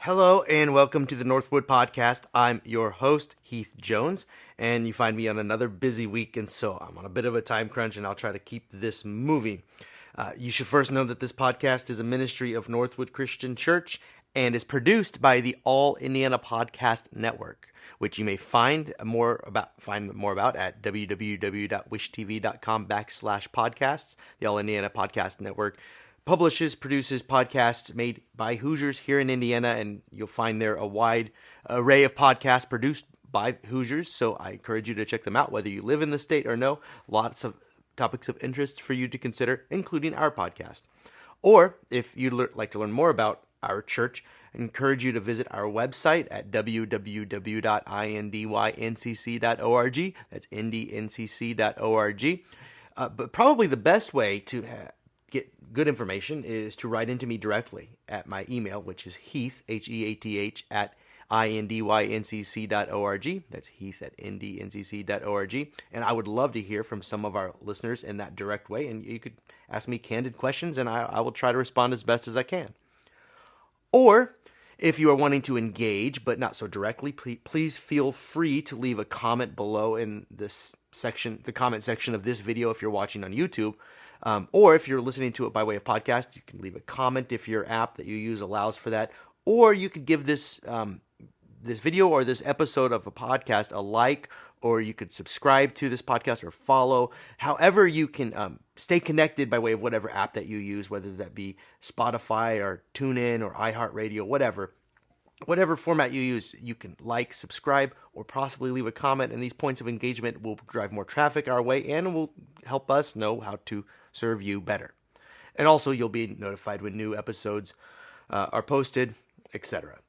Hello and welcome to the Northwood Podcast. I'm your host, Heath Jones, and you find me on another busy week, and so I'm on a bit of a time crunch, and I'll try to keep this moving. You should first know that this podcast is a ministry of Northwood Christian Church and is produced by the All Indiana Podcast Network, which you may find more about at www.wishtv.com/podcasts. The All Indiana Podcast Network produces podcasts made by Hoosiers here in Indiana, and you'll find there a wide array of podcasts produced by Hoosiers, so I encourage you to check them out, whether you live in the state or no. Lots of topics of interest for you to consider, including our podcast. Or, if you'd like to learn more about our church, I encourage you to visit our website at www.indyncc.org. That's indyncc.org. But probably the best way to get good information is to write into me directly at my email, which is Heath, Heath, at indyncc.org. That's Heath at indyncc.org. And I would love to hear from some of our listeners in that direct way. And you could ask me candid questions, and I will try to respond as best as I can. Or, if you are wanting to engage, but not so directly, please feel free to leave a comment below in this section, the comment section of this video if you're watching on YouTube. Or if you're listening to it by way of podcast, you can leave a comment if your app that you use allows for that. Or you could give this video or this episode of a podcast a like, or you could subscribe to this podcast or follow. However you can stay connected by way of whatever app that you use, whether that be Spotify or TuneIn or iHeartRadio, whatever. Whatever format you use, you can like, subscribe, or possibly leave a comment, and these points of engagement will drive more traffic our way and will help us know how to serve you better. And also, you'll be notified when new episodes are posted, etc.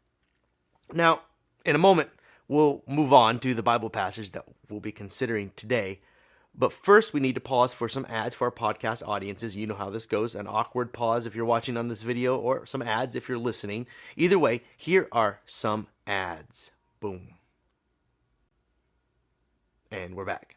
Now, in a moment, we'll move on to the Bible passage that we'll be considering today. But first, we need to pause for some ads for our podcast audiences. You know how this goes. An awkward pause if you're watching on this video, or some ads if you're listening. Either way, here are some ads. Boom. And we're back.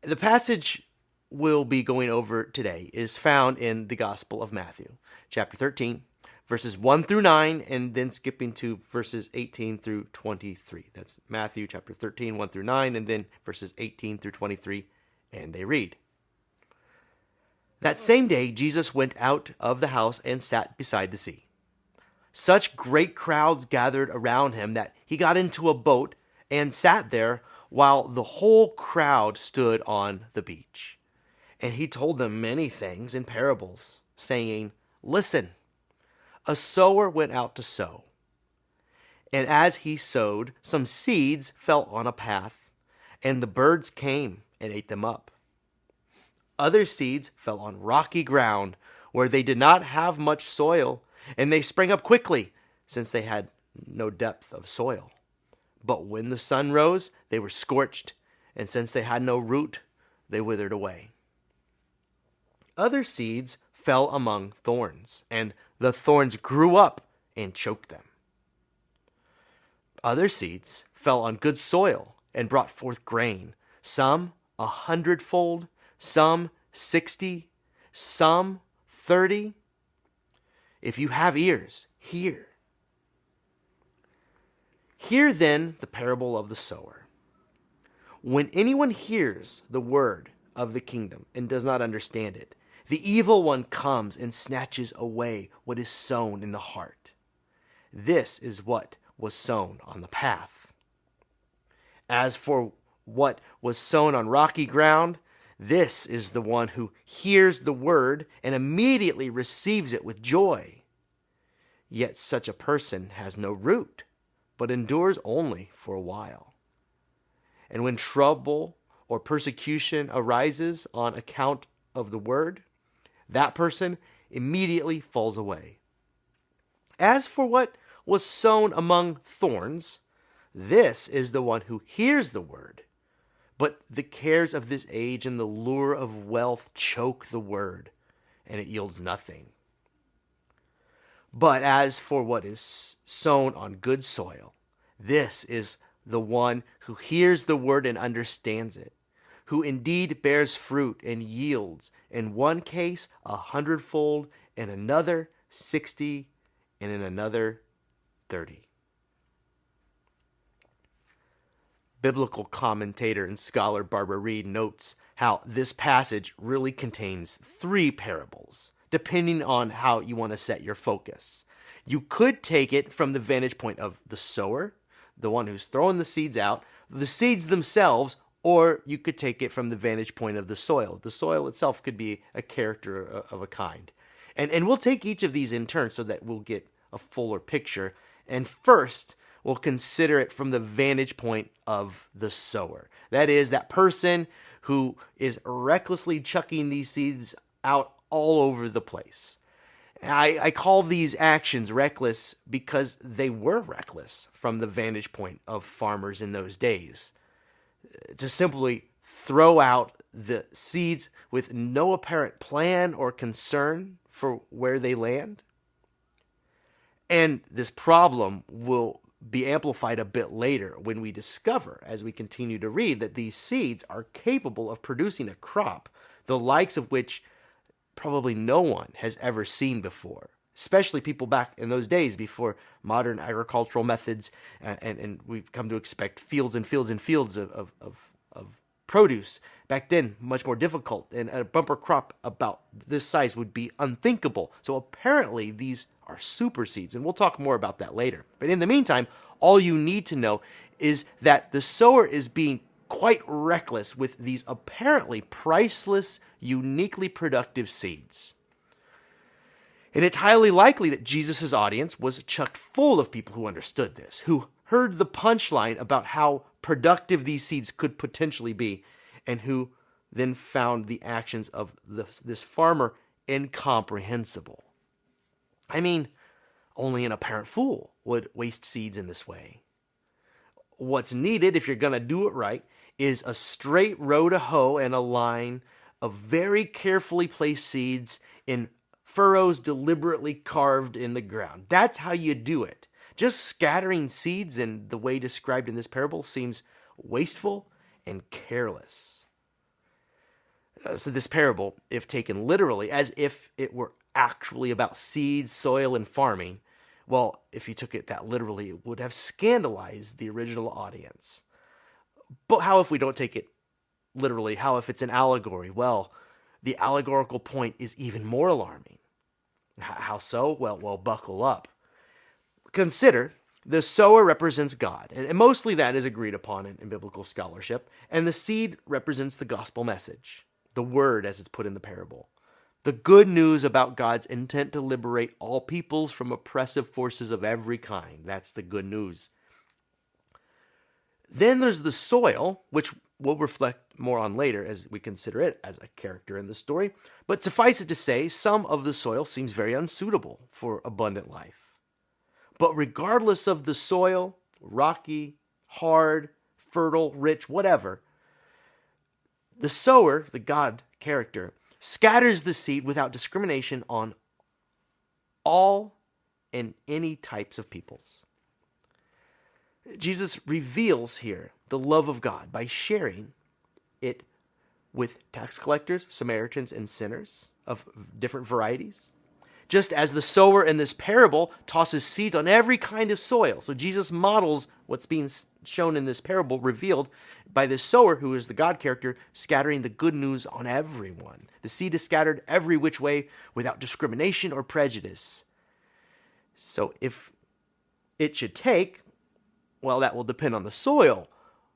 The passage we'll be going over today is found in the Gospel of Matthew, chapter 13, verses 1 through 9, and then skipping to verses 18 through 23. That's Matthew chapter 13, 1 through 9, and then verses 18 through 23, and they read. That same day, Jesus went out of the house and sat beside the sea. Such great crowds gathered around him that he got into a boat and sat there while the whole crowd stood on the beach. And he told them many things in parables, saying, Listen, a sower went out to sow. And as he sowed, some seeds fell on a path, and the birds came and ate them up. Other seeds fell on rocky ground, where they did not have much soil, and they sprang up quickly, since they had no depth of soil. But when the sun rose, they were scorched, and since they had no root, they withered away. Other seeds fell among thorns, and the thorns grew up and choked them. Other seeds fell on good soil and brought forth grain, some 100-fold, some 60, some 30. If you have ears, hear. Hear then the parable of the sower. When anyone hears the word of the kingdom and does not understand it, the evil one comes and snatches away what is sown in the heart. This is what was sown on the path. As for what was sown on rocky ground, this is the one who hears the word and immediately receives it with joy. Yet such a person has no root, but endures only for a while. And when trouble or persecution arises on account of the word, that person immediately falls away. As for what was sown among thorns, this is the one who hears the word, but the cares of this age and the lure of wealth choke the word, and it yields nothing. But as for what is sown on good soil, this is the one who hears the word and understands it, who indeed bears fruit and yields, in one case 100-fold, in another 60, and in another 30. Biblical commentator and scholar Barbara Reed notes how this passage really contains 3 parables, depending on how you want to set your focus. You could take it from the vantage point of the sower, the one who's throwing the seeds out, the seeds themselves, or you could take it from the vantage point of the soil. The soil itself could be a character of a kind. And we'll take each of these in turn so that we'll get a fuller picture. And first, we'll consider it from the vantage point of the sower. That is, that person who is recklessly chucking these seeds out all over the place. I call these actions reckless because they were reckless from the vantage point of farmers in those days. To simply throw out the seeds with no apparent plan or concern for where they land. And this problem will be amplified a bit later when we discover, as we continue to read, that these seeds are capable of producing a crop, the likes of which probably no one has ever seen before, especially people back in those days before modern agricultural methods, and we've come to expect fields and fields and fields of produce. Back then, much more difficult, and a bumper crop about this size would be unthinkable. So apparently these are super seeds, and we'll talk more about that later. But in the meantime, all you need to know is that the sower is being quite reckless with these apparently priceless, uniquely productive seeds. And it's highly likely that Jesus' audience was chock full of people who understood this, who heard the punchline about how productive these seeds could potentially be, and who then found the actions of this farmer incomprehensible. I mean, only an apparent fool would waste seeds in this way. What's needed, if you're going to do it right, is a straight row to hoe and a line of very carefully placed seeds in furrows deliberately carved in the ground. That's how you do it. Just scattering seeds in the way described in this parable seems wasteful and careless. So this parable, if taken literally, as if it were actually about seeds, soil, and farming, well, if you took it that literally, it would have scandalized the original audience. But how if we don't take it literally? How if it's an allegory? Well, the allegorical point is even more alarming. How so? Well, buckle up. Consider the sower represents God, and mostly that is agreed upon in biblical scholarship, and the seed represents the gospel message, the word as it's put in the parable. The good news about God's intent to liberate all peoples from oppressive forces of every kind. That's the good news. Then there's the soil, which we'll reflect more on later as we consider it as a character in the story. But suffice it to say, some of the soil seems very unsuitable for abundant life. But regardless of the soil, rocky, hard, fertile, rich, whatever, the sower, the God character, scatters the seed without discrimination on all and any types of peoples. Jesus reveals here the love of God by sharing it with tax collectors, Samaritans, and sinners of different varieties. Just as the sower in this parable tosses seeds on every kind of soil. So Jesus models what's being shown in this parable, revealed by this sower who is the God character, scattering the good news on everyone. The seed is scattered every which way without discrimination or prejudice. So if it should take, well, that will depend on the soil.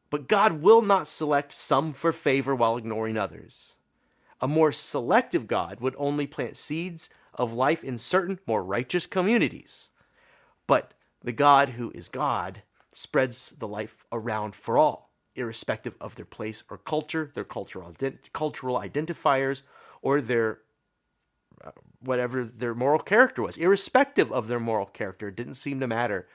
But God will not select some for favor while ignoring others. A more selective God would only plant seeds of life in certain more righteous communities. But the God who is God spreads the life around for all, irrespective of their place or culture, their cultural identifiers, or their whatever their moral character was. Irrespective of their moral character, it didn't seem to matter.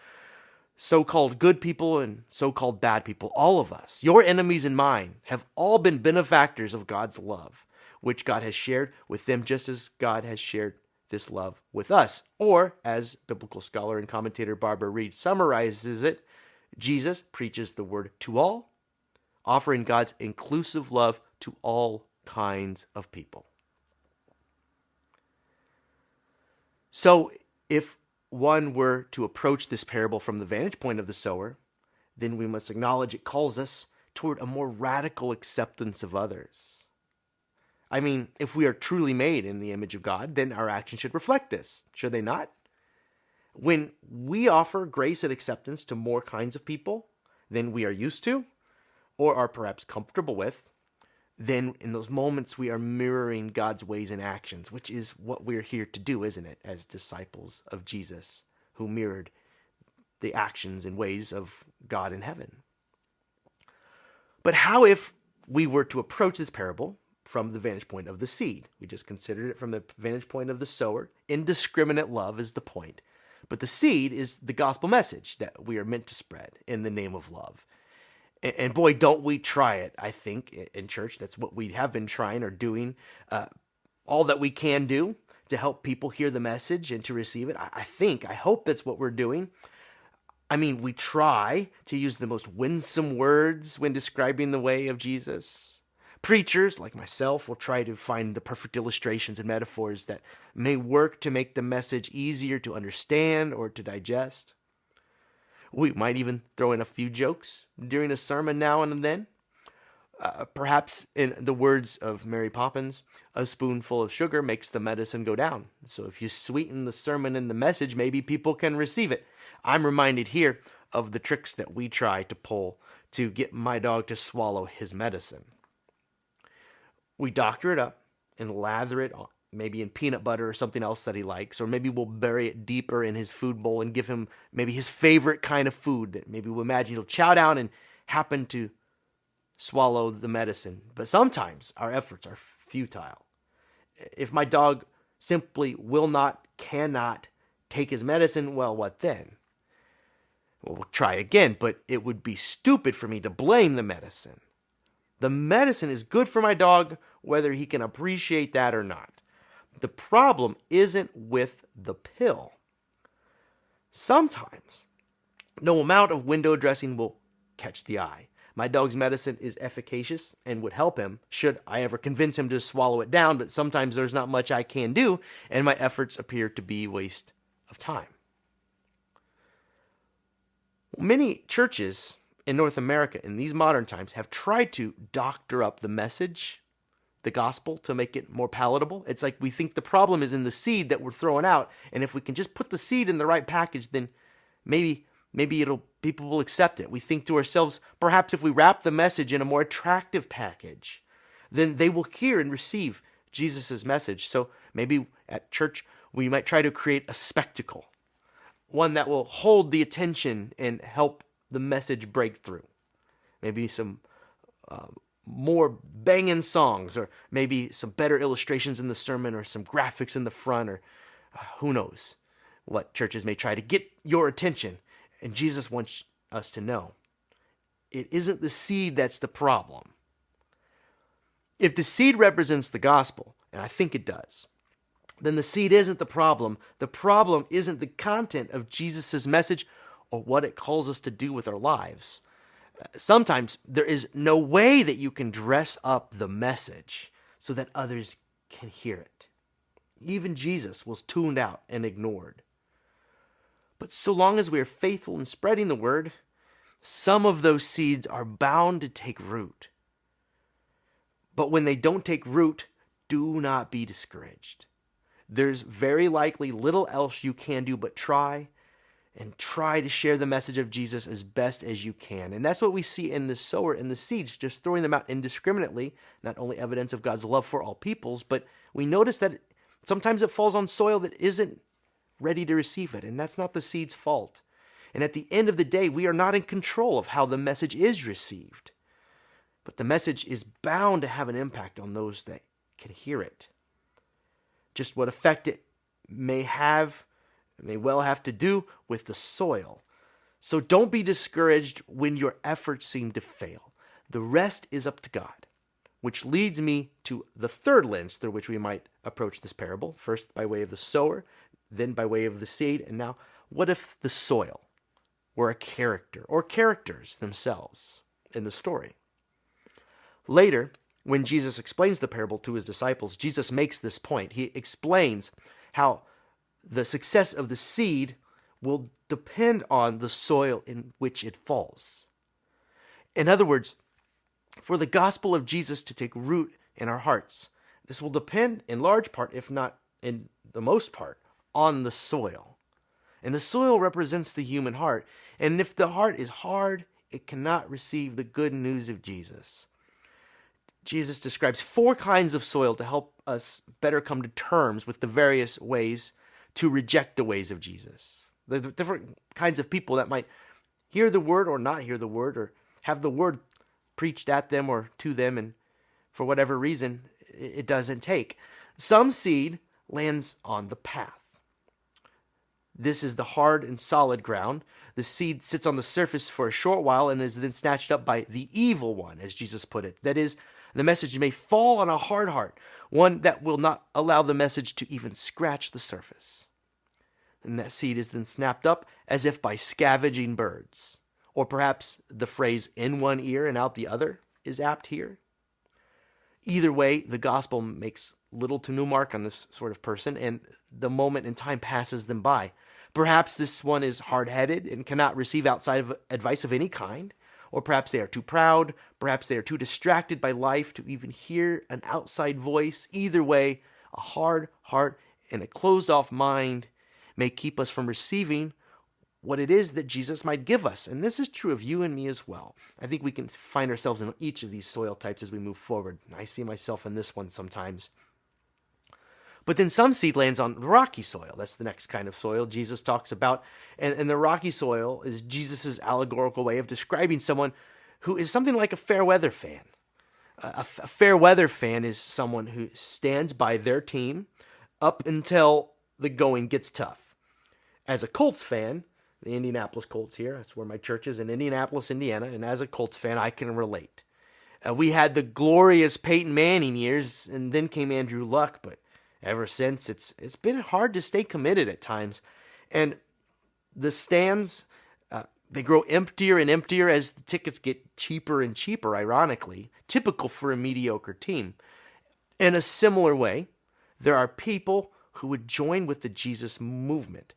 So-called good people and so-called bad people, all of us, your enemies and mine, have all been benefactors of God's love, which God has shared with them just as God has shared this love with us. Or, as biblical scholar and commentator Barbara Reed summarizes it, Jesus preaches the word to all, offering God's inclusive love to all kinds of people. So, if one were to approach this parable from the vantage point of the sower, then we must acknowledge it calls us toward a more radical acceptance of others. I mean, if we are truly made in the image of God, then our actions should reflect this, should they not? When we offer grace and acceptance to more kinds of people than we are used to, or are perhaps comfortable with, then in those moments we are mirroring God's ways and actions, which is what we're here to do, isn't it, as disciples of Jesus who mirrored the actions and ways of God in heaven. But how if we were to approach this parable from the vantage point of the seed? We just considered it from the vantage point of the sower. Indiscriminate love is the point. But the seed is the gospel message that we are meant to spread in the name of love. And boy, don't we try it, I think, in church. That's what we have been trying or doing, all that we can do to help people hear the message and to receive it. I hope that's what we're doing. I mean, we try to use the most winsome words when describing the way of Jesus. Preachers, like myself, will try to find the perfect illustrations and metaphors that may work to make the message easier to understand or to digest. We might even throw in a few jokes during a sermon now and then. Perhaps in the words of Mary Poppins, a spoonful of sugar makes the medicine go down. So if you sweeten the sermon and the message, maybe people can receive it. I'm reminded here of the tricks that we try to pull to get my dog to swallow his medicine. We doctor it up and lather it on, maybe in peanut butter or something else that he likes, or maybe we'll bury it deeper in his food bowl and give him maybe his favorite kind of food that maybe we'll imagine he'll chow down and happen to swallow the medicine. But sometimes our efforts are futile. If my dog simply cannot take his medicine, well, what then? Well, we'll try again, but it would be stupid for me to blame the medicine. The medicine is good for my dog, whether he can appreciate that or not. The problem isn't with the pill. Sometimes, no amount of window dressing will catch the eye. My dog's medicine is efficacious and would help him should I ever convince him to swallow it down, but sometimes there's not much I can do, and my efforts appear to be a waste of time. Many churches in North America in these modern times have tried to doctor up the message, the gospel, to make it more palatable. It's like we think the problem is in the seed that we're throwing out, and if we can just put the seed in the right package, then maybe people will accept it. We think to ourselves, perhaps if we wrap the message in a more attractive package, then they will hear and receive Jesus' message. So maybe at church we might try to create a spectacle, one that will hold the attention and help the message break through. Maybe some more banging songs, or maybe some better illustrations in the sermon, or some graphics in the front, or who knows what churches may try to get your attention. And Jesus wants us to know it isn't the seed that's the problem. If the seed represents the gospel, and I think it does, then the seed isn't the problem. The problem isn't the content of Jesus' message or what it calls us to do with our lives. Sometimes there is no way that you can dress up the message so that others can hear it. Even Jesus was tuned out and ignored. But so long as we are faithful in spreading the word, some of those seeds are bound to take root. But when they don't take root, do not be discouraged. There's very likely little else you can do but try to share the message of Jesus as best as you can. And that's what we see in the sower and the seeds, just throwing them out indiscriminately, not only evidence of God's love for all peoples, but we notice that sometimes it falls on soil that isn't ready to receive it, and that's not the seed's fault. And at the end of the day, we are not in control of how the message is received. But the message is bound to have an impact on those that can hear it. Just what effect it may well have to do with the soil. So don't be discouraged when your efforts seem to fail. The rest is up to God, which leads me to the third lens through which we might approach this parable. First by way of the sower, then by way of the seed, and now what if the soil were a character or characters themselves in the story? Later, when Jesus explains the parable to his disciples, Jesus makes this point. He explains how the success of the seed will depend on the soil in which it falls. In other words, for the gospel of Jesus to take root in our hearts, this will depend in large part, if not in the most part, on the soil. And the soil represents the human heart. And if the heart is hard, it cannot receive the good news of Jesus. Jesus describes 4 kinds of soil to help us better come to terms with the various ways to reject the ways of Jesus. The different kinds of people that might hear the word or not hear the word, or have the word preached at them or to them, and for whatever reason, it doesn't take. Some seed lands on the path. This is the hard and solid ground. The seed sits on the surface for a short while and is then snatched up by the evil one, as Jesus put it. That is, the message may fall on a hard heart, one that will not allow the message to even scratch the surface. And that seed is then snapped up as if by scavenging birds. Or perhaps the phrase in one ear and out the other is apt here. Either way, the gospel makes little to no mark on this sort of person, and the moment in time passes them by. Perhaps this one is hard-headed and cannot receive outside of advice of any kind. Or perhaps they are too proud. Perhaps they are too distracted by life to even hear an outside voice. Either way, a hard heart and a closed-off mind may keep us from receiving what it is that Jesus might give us. And this is true of you and me as well. I think we can find ourselves in each of these soil types as we move forward. I see myself in this one sometimes. But then some seed lands on rocky soil. That's the next kind of soil Jesus talks about. And the rocky soil is Jesus' allegorical way of describing someone who is something like a fair weather fan. A fair weather fan is someone who stands by their team up until the going gets tough. As a Colts fan, the Indianapolis Colts here, that's where my church is, in Indianapolis, Indiana, and as a Colts fan, I can relate. We had the glorious Peyton Manning years, and then came Andrew Luck, but ever since, it's been hard to stay committed at times. And the stands, they grow emptier and emptier as the tickets get cheaper and cheaper, ironically, typical for a mediocre team. In a similar way, there are people who would join with the Jesus movement.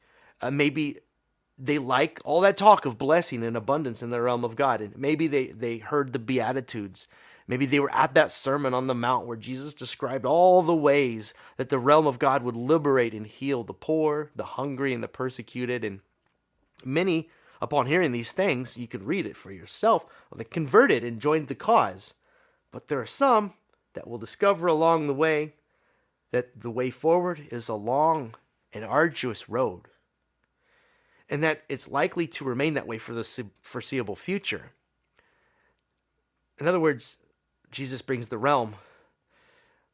Maybe they like all that talk of blessing and abundance in the realm of God. And maybe they heard the Beatitudes. Maybe they were at that Sermon on the Mount where Jesus described all the ways that the realm of God would liberate and heal the poor, the hungry, and the persecuted. And many, upon hearing these things, you could read it for yourself, they converted and joined the cause. But there are some that will discover along the way that the way forward is a long and arduous road, and that it's likely to remain that way for the foreseeable future. In other words, Jesus brings the realm,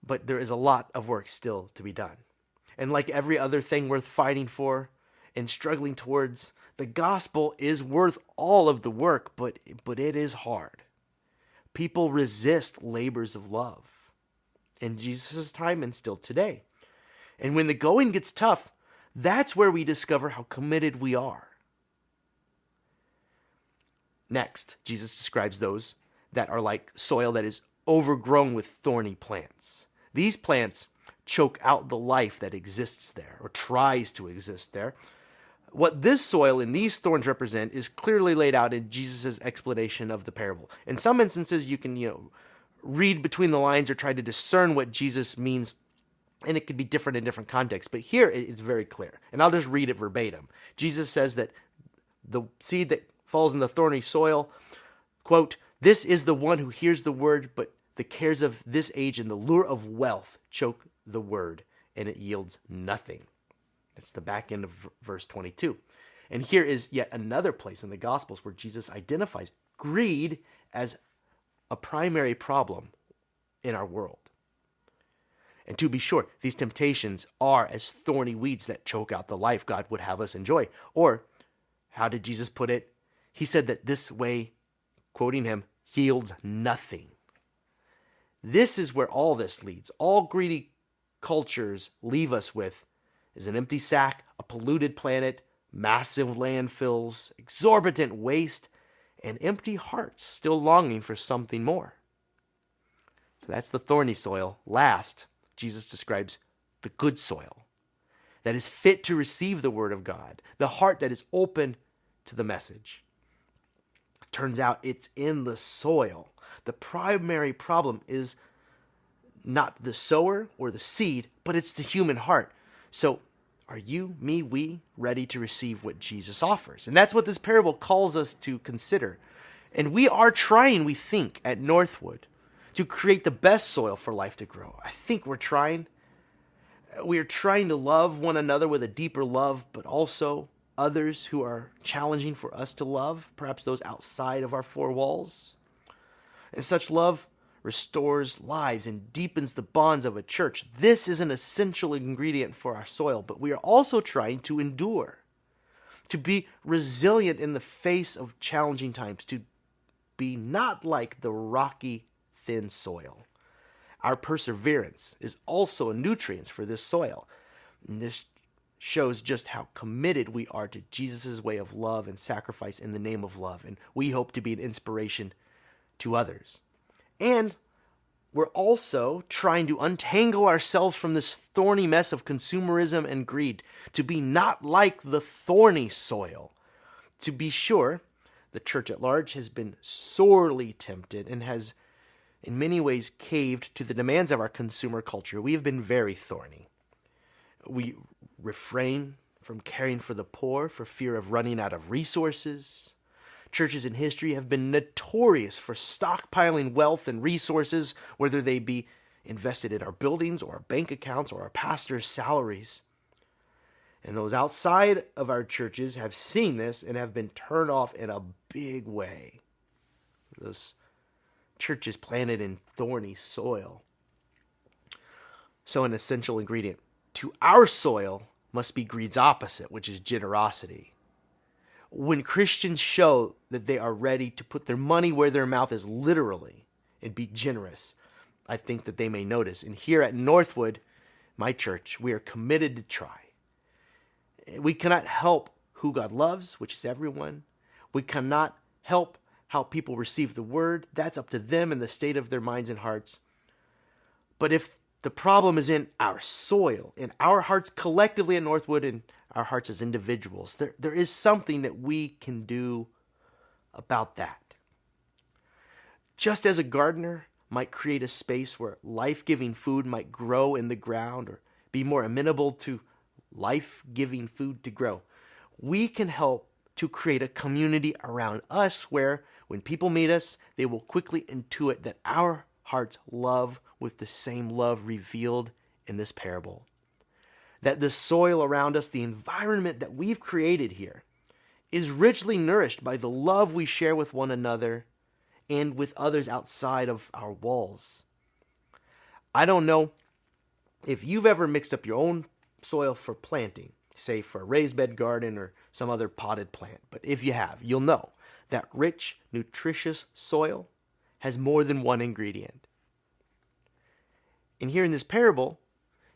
but there is a lot of work still to be done. And like every other thing worth fighting for and struggling towards, the gospel is worth all of the work, but it is hard. People resist labors of love in Jesus' time and still today. And when the going gets tough, that's where we discover how committed we are. Next, Jesus describes those that are like soil that is overgrown with thorny plants. These plants choke out the life that exists there or tries to exist there. What this soil and these thorns represent is clearly laid out in Jesus' explanation of the parable. In some instances, you can, read between the lines or try to discern what Jesus means, and it could be different in different contexts. But here it's very clear, and I'll just read it verbatim. Jesus says that the seed that falls in the thorny soil, quote, "This is the one who hears the word, but the cares of this age and the lure of wealth choke the word, and it yields nothing." That's the back end of verse 22. And here is yet another place in the Gospels where Jesus identifies greed as a primary problem in our world. And to be sure, these temptations are as thorny weeds that choke out the life God would have us enjoy. Or, how did Jesus put it? He said that this way, quoting him, yields nothing. This is where all this leads. All greedy cultures leave us with is an empty sack, a polluted planet, massive landfills, exorbitant waste, and empty hearts still longing for something more. So that's the thorny soil. Last, Jesus describes the good soil. that is fit to receive the word of God, the heart that is open to the message. It turns out it's in the soil. The primary problem is not the sower or the seed, but it's the human heart. So are you, me, we ready to receive what Jesus offers? And that's what this parable calls us to consider. And we are trying, we think, at Northwood to create the best soil for life to grow. I think we're trying. We are trying to love one another with a deeper love, but also others who are challenging for us to love, perhaps those outside of our four walls. And such love restores lives and deepens the bonds of a church. This is an essential ingredient for our soil, but we are also trying to endure, to be resilient in the face of challenging times, to be not like the rocky, thin soil. Our perseverance is also a nutrient for this soil. And this shows just how committed we are to Jesus' way of love and sacrifice in the name of love. And we hope to be an inspiration to others. And we're also trying to untangle ourselves from this thorny mess of consumerism and greed, to be not like the thorny soil. To be sure, the church at large has been sorely tempted and has in many ways caved to the demands of our consumer culture. We have been very thorny. We refrain from caring for the poor for fear of running out of resources. Churches in history have been notorious for stockpiling wealth and resources, whether they be invested in our buildings or our bank accounts or our pastors' salaries. And those outside of our churches have seen this and have been turned off in a big way. Those churches planted in thorny soil. So an essential ingredient to our soil must be greed's opposite, which is generosity. When Christians show that they are ready to put their money where their mouth is literally and be generous, I think that they may notice. And here at Northwood, my church, we are committed to try. We cannot help who God loves, which is everyone. We cannot help how people receive the word. That's up to them and the state of their minds and hearts. But if the problem is in our soil, in our hearts collectively at Northwood, and our hearts as individuals, there is something that we can do about that. Just as a gardener might create a space where life-giving food might grow in the ground or be more amenable to life-giving food to grow, we can help to create a community around us where when people meet us, they will quickly intuit that our hearts love with the same love revealed in this parable. That the soil around us, the environment that we've created here, is richly nourished by the love we share with one another and with others outside of our walls. I don't know if you've ever mixed up your own soil for planting, say for a raised bed garden or some other potted plant, but if you have, you'll know that rich, nutritious soil has more than one ingredient. And here in this parable,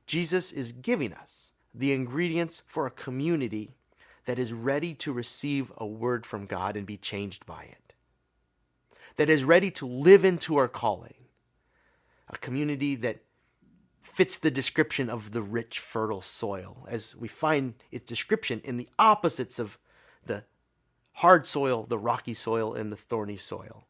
Jesus is giving us the ingredients for a community that is ready to receive a word from God and be changed by it. That is ready to live into our calling. A community that fits the description of the rich, fertile soil, as we find its description in the opposites of the hard soil, the rocky soil, and the thorny soil.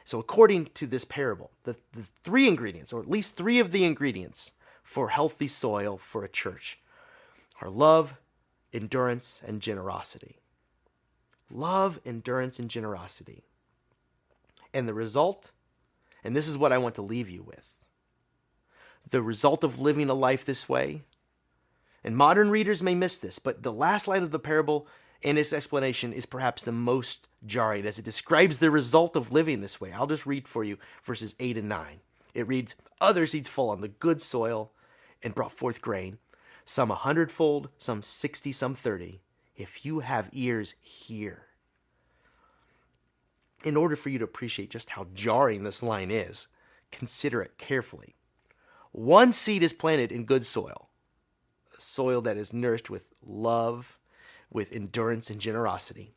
So according to this parable, the three ingredients, or at least three of the ingredients for healthy soil for a church, are love, endurance, and generosity. Love, endurance, and generosity. And the result, and this is what I want to leave you with, the result of living a life this way, and modern readers may miss this, but the last line of the parable and its explanation is perhaps the most jarring as it describes the result of living this way. I'll just read for you verses 8 and 9. It reads, "Other seeds fall on the good soil and brought forth grain, some 100-fold, some 60, some 30. If you have ears, hear." In order for you to appreciate just how jarring this line is, consider it carefully. One seed is planted in good soil, a soil that is nourished with love, with endurance and generosity,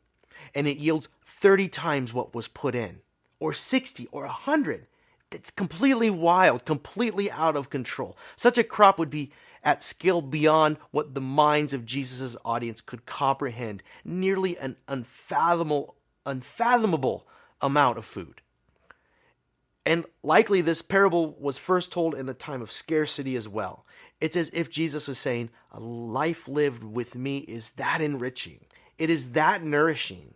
and it yields 30 times what was put in, or 60 or 100. It's completely wild, completely out of control. Such a crop would be at scale beyond what the minds of Jesus' audience could comprehend, nearly an unfathomable amount of food. And likely this parable was first told in a time of scarcity as well. It's as if Jesus was saying, a life lived with me is that enriching. It is that nourishing.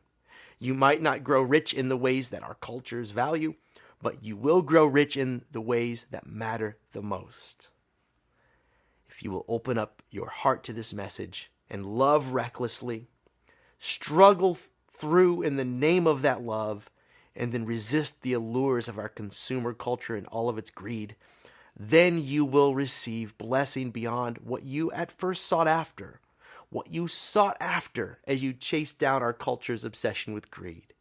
You might not grow rich in the ways that our cultures value, but you will grow rich in the ways that matter the most. If you will open up your heart to this message and love recklessly, struggle through in the name of that love, and then resist the allures of our consumer culture and all of its greed, then you will receive blessing beyond what you at first sought after, what you sought after as you chased down our culture's obsession with greed.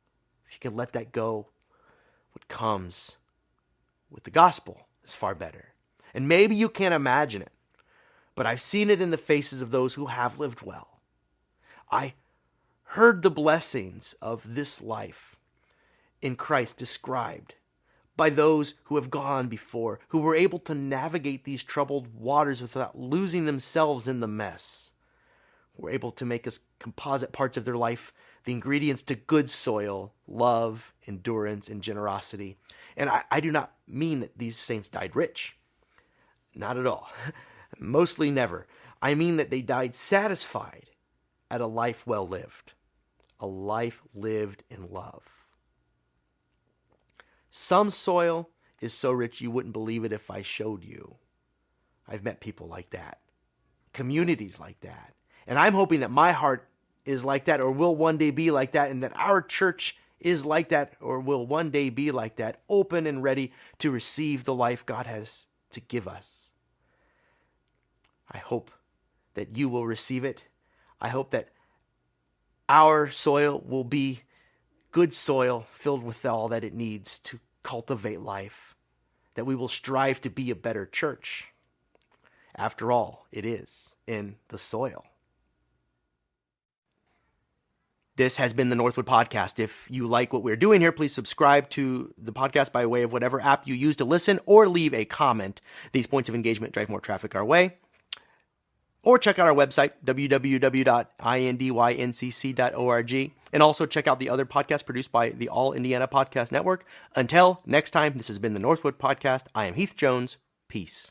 If you can let that go, what comes with the gospel is far better. And maybe you can't imagine it, but I've seen it in the faces of those who have lived well. I heard the blessings of this life in Christ described by those who have gone before, who were able to navigate these troubled waters without losing themselves in the mess, who were able to make as composite parts of their life the ingredients to good soil, love, endurance, and generosity. And I do not mean that these saints died rich. Not at all. Mostly never. I mean that they died satisfied at a life well lived, a life lived in love. Some soil is so rich you wouldn't believe it if I showed you. I've met people like that, communities like that. And I'm hoping that my heart is like that or will one day be like that, and that our church is like that or will one day be like that, open and ready to receive the life God has to give us. I hope that you will receive it. I hope that our soil will be good soil filled with all that it needs to cultivate life, that we will strive to be a better church. After all, it is in the soil. This has been the Northwood Podcast. If you like what we're doing here, please subscribe to the podcast by way of whatever app you use to listen, or leave a comment. These points of engagement drive more traffic our way. Or check out our website, www.indyncc.org. And also check out the other podcasts produced by the All Indiana Podcast Network. Until next time, this has been the Northwood Podcast. I am Heath Jones. Peace.